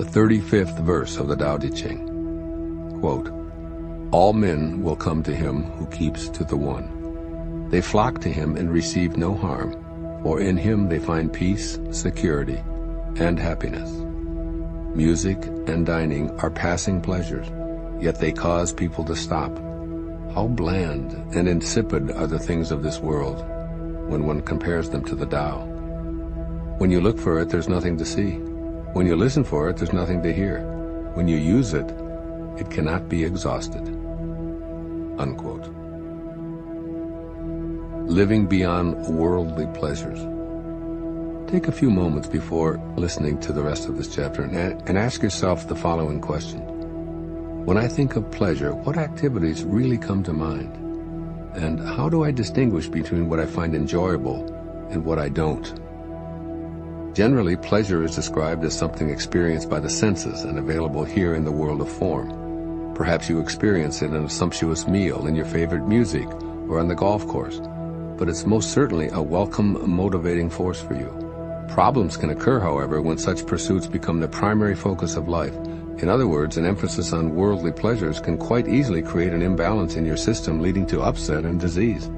The 35th verse of the Tao Te Ching. Quote, "All men will come to him who keeps to the one. They flock to him and receive no harm, for in him they find peace, security, and happiness. Music and dining are passing pleasures, yet they cause people to stop. How bland and insipid are the things of this world when one compares them to the Tao. When you look for it, there's nothing to see. When you listen for it, there's nothing to hear. When you use it, it cannot be exhausted." Unquote. Living beyond worldly pleasures. Take a few moments before listening to the rest of this chapter and ask yourself the following question. When I think of pleasure, what activities really come to mind? And how do I distinguish between what I find enjoyable and what I don't? Generally, pleasure is described as something experienced by the senses and available here in the world of form. Perhaps you experience it in a sumptuous meal, in your favorite music, or on the golf course. But it's most certainly a welcome, motivating force for you. Problems can occur, however, when such pursuits become the primary focus of life. In other words, an emphasis on worldly pleasures can quite easily create an imbalance in your system, leading to upset and disease.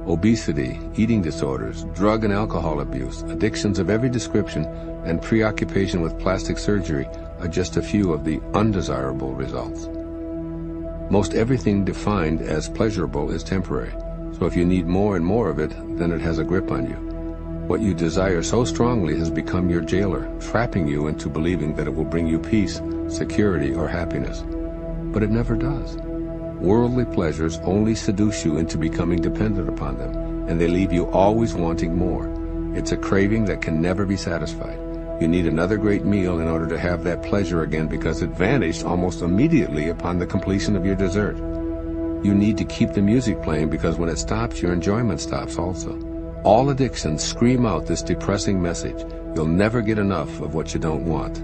Obesity, eating disorders, drug and alcohol abuse, addictions of every description, and preoccupation with plastic surgery are just a few of the undesirable results. Most everything defined as pleasurable is temporary, so if you need more and more of it, then it has a grip on you. What you desire so strongly has become your jailer, trapping you into believing that it will bring you peace, security, or happiness. But it never does. Worldly pleasures only seduce you into becoming dependent upon them, and they leave you always wanting more. It's a craving that can never be satisfied. You need another great meal in order to have that pleasure again because it vanished almost immediately upon the completion of your dessert. You need to keep the music playing because when it stops, your enjoyment stops also. All addictions scream out this depressing message. You'll never get enough of what you don't want.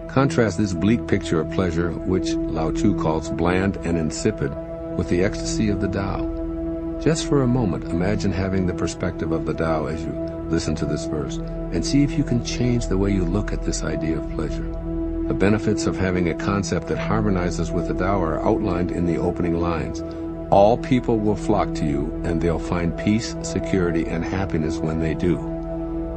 Contrast this bleak picture of pleasure, which Lao Tzu calls bland and insipid, with the ecstasy of the Tao. Just for a moment, imagine having the perspective of the Tao as you listen to this verse, and see if you can change the way you look at this idea of pleasure. The benefits of having a concept that harmonizes with the Tao are outlined in the opening lines. All people will flock to you, and they'll find peace, security, and happiness when they do.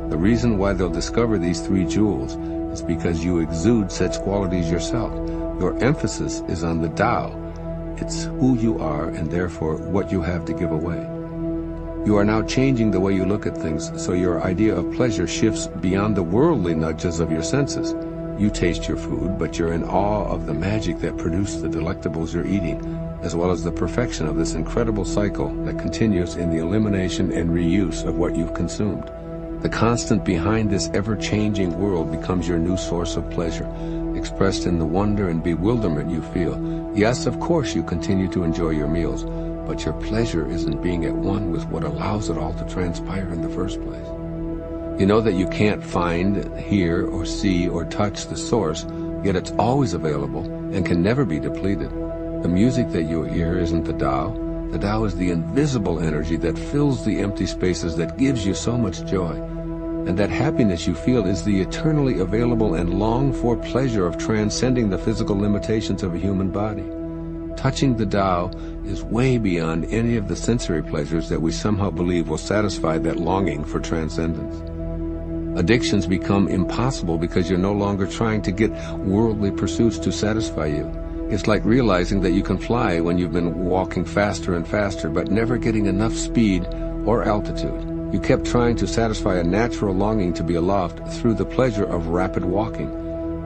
The reason why they'll discover these three jewels is because you exude such qualities yourself. Your emphasis is on the Tao. It's who you are and therefore what you have to give away. You are now changing the way you look at things, so your idea of pleasure shifts beyond the worldly nudges of your senses. You taste your food, but you're in awe of the magic that produced the delectables you're eating, as well as the perfection of this incredible cycle that continues in the elimination and reuse of what you've consumed. The constant behind this ever-changing world becomes your new source of pleasure, expressed in the wonder and bewilderment you feel. Yes, of course you continue to enjoy your meals, but your pleasure isn't being at one with what allows it all to transpire in the first place. You know that you can't find, hear, or see, or touch the source, yet it's always available and can never be depleted. The music that you hear isn't the Tao. The Tao is the invisible energy that fills the empty spaces, that gives you so much joy. And that happiness you feel is the eternally available and longed-for pleasure of transcending the physical limitations of a human body. Touching the Tao is way beyond any of the sensory pleasures that we somehow believe will satisfy that longing for transcendence. Addictions become impossible because you're no longer trying to get worldly pursuits to satisfy you. It's like realizing that you can fly when you've been walking faster and faster, but never getting enough speed or altitude. You kept trying to satisfy a natural longing to be aloft through the pleasure of rapid walking.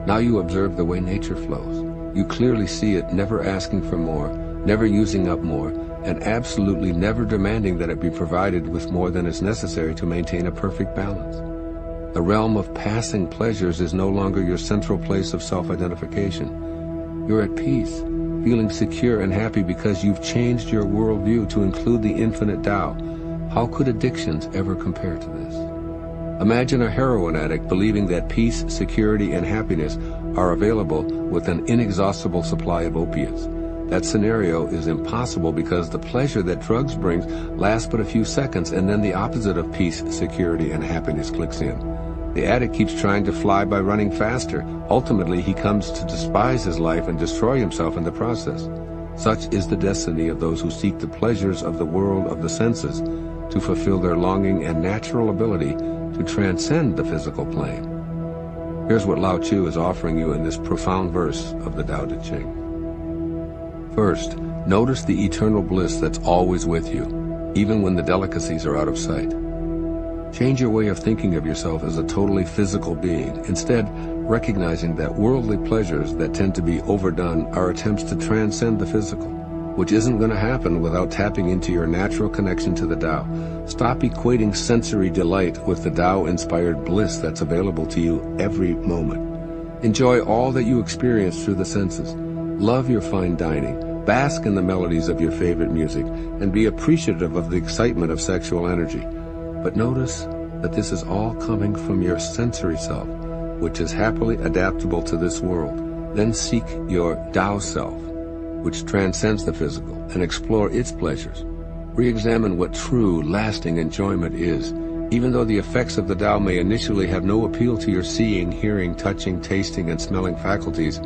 Now you observe the way nature flows. You clearly see it never asking for more, never using up more, and absolutely never demanding that it be provided with more than is necessary to maintain a perfect balance. The realm of passing pleasures is no longer your central place of self-identification. You're at peace, feeling secure and happy because you've changed your worldview to include the infinite Tao. How could addictions ever compare to this? Imagine a heroin addict believing that peace, security, and happiness are available with an inexhaustible supply of opiates. That scenario is impossible because the pleasure that drugs bring lasts but a few seconds, and then the opposite of peace, security, and happiness clicks in. The addict keeps trying to fly by running faster. Ultimately, he comes to despise his life and destroy himself in the process. Such is the destiny of those who seek the pleasures of the world of the senses to fulfill their longing and natural ability to transcend the physical plane. Here's what Lao Tzu is offering you in this profound verse of the Tao Te Ching. First, notice the eternal bliss that's always with you, even when the delicacies are out of sight. Change your way of thinking of yourself as a totally physical being, instead recognizing that worldly pleasures that tend to be overdone are attempts to transcend the physical, which isn't going to happen without tapping into your natural connection to the Tao. Stop equating sensory delight with the Tao-inspired bliss that's available to you every moment. Enjoy all that you experience through the senses. Love your fine dining, bask in the melodies of your favorite music, and be appreciative of the excitement of sexual energy. But notice that this is all coming from your sensory self, which is happily adaptable to this world. Then seek your Tao self, which transcends the physical, and explore its pleasures. Re-examine what true, lasting enjoyment is. Even though the effects of the Tao may initially have no appeal to your seeing, hearing, touching, tasting, and smelling faculties,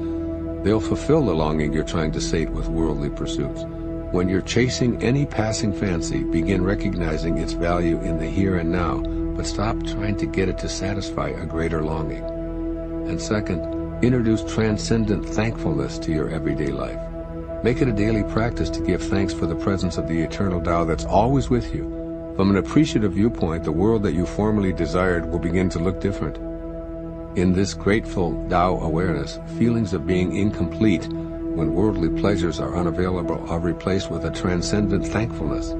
they'll fulfill the longing you're trying to sate with worldly pursuits. When you're chasing any passing fancy, begin recognizing its value in the here and now, but stop trying to get it to satisfy a greater longing. And second, introduce transcendent thankfulness to your everyday life. Make it a daily practice to give thanks for the presence of the eternal Tao that's always with you. From an appreciative viewpoint, the world that you formerly desired will begin to look different. In this grateful Tao awareness, feelings of being incomplete when worldly pleasures are unavailable are replaced with a transcendent thankfulness.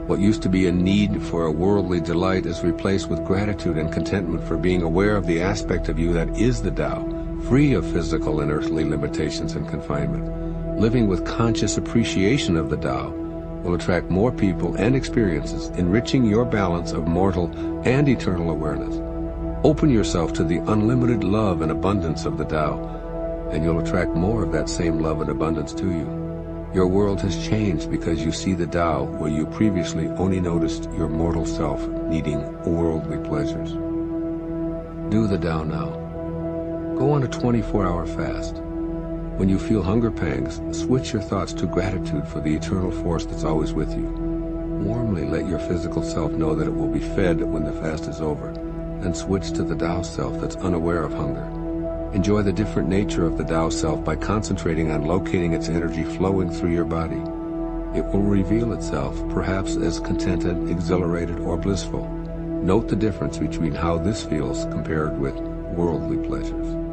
What used to be a need for a worldly delight is replaced with gratitude and contentment for being aware of the aspect of you that is the Tao, free of physical and earthly limitations and confinement. Living with conscious appreciation of the Tao will attract more people and experiences, enriching your balance of mortal and eternal awareness. Open yourself to the unlimited love and abundance of the Tao, and you'll attract more of that same love and abundance to you. Your world has changed because you see the Tao where you previously only noticed your mortal self needing worldly pleasures. Do the Tao now. Go on a 24-hour fast. When you feel hunger pangs, switch your thoughts to gratitude for the eternal force that's always with you. Warmly let your physical self know that it will be fed when the fast is over, and switch to the Tao self that's unaware of hunger. Enjoy the different nature of the Tao self by concentrating on locating its energy flowing through your body. It will reveal itself, perhaps as contented, exhilarated, or blissful. Note the difference between how this feels compared with worldly pleasures.